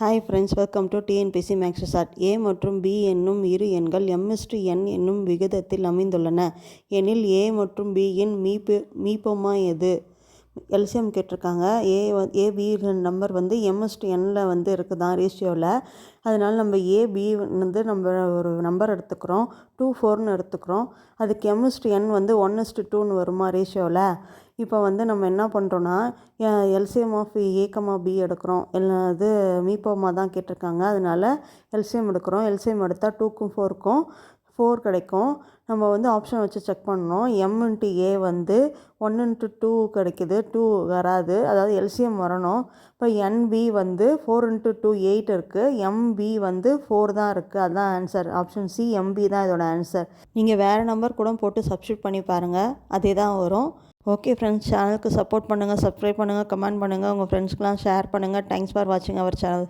Hi friends, welcome to TNPSC maths chat. A மற்றும் B என்னும் இரு எண்கள் m/n என்னும் விகிதத்தில் அமைந்துள்ளன எனில் ஏ மற்றும் பியின் மீப்பொம்மா எது? எல்சிஎம் கேட்டிருக்காங்க. ஏபி நம்பர் வந்து m/nல இருக்குதான் ரேஷியோவில். அதனால் நம்ம ஏபி நம்ம ஒரு நம்பர் எடுத்துக்கிறோம், 2 4ன்னு எடுத்துக்கிறோம். அதுக்கு m/n 1:2ன்னு வருமா ரேஷியோவில். இப்போ நம்ம என்ன பண்ணுறோன்னா, எல்சிஎம் ஆஃப் ஏ, பி எடுக்கிறோம். அது மீப்போமா தான் கேட்டிருக்காங்க. அதனால் எல்சிஎம் எடுக்கிறோம். எல்சிஎம் எடுத்தால் 2க்கும் 4க்கும் 4 கிடைக்கும். நம்ம ஆப்ஷன் வச்சு செக் பண்ணணும். m×a 1×2 கிடைக்குது, 2 வராது, அதாவது எல்சிஎம் வரணும். இப்போ NB 4×2 8 இருக்குது, MB 4 தான் இருக்குது. அதுதான் ஆன்சர். ஆப்ஷன் சி MB தான் இதோட ஆன்சர். நீங்கள் வேறு நம்பர் கூட போட்டு சப்ஸ்டியூட் பண்ணி பாருங்கள், அதே தான் வரும். ஓகே ஃப்ரெண்ட்ஸ், சேனலுக்கு சப்போர்ட் பண்ணுங்கள், சப்ஸ்கிரைப் பண்ணுங்கள், கமெண்ட் பண்ணுங்கள், உங்கள் ஃப்ரெண்ட்ஸ்க்கெலாம் ஷேர் பண்ணுங்கள். தேங்க்ஸ் ஃபார் வாட்சிங் அவர் சேனல்.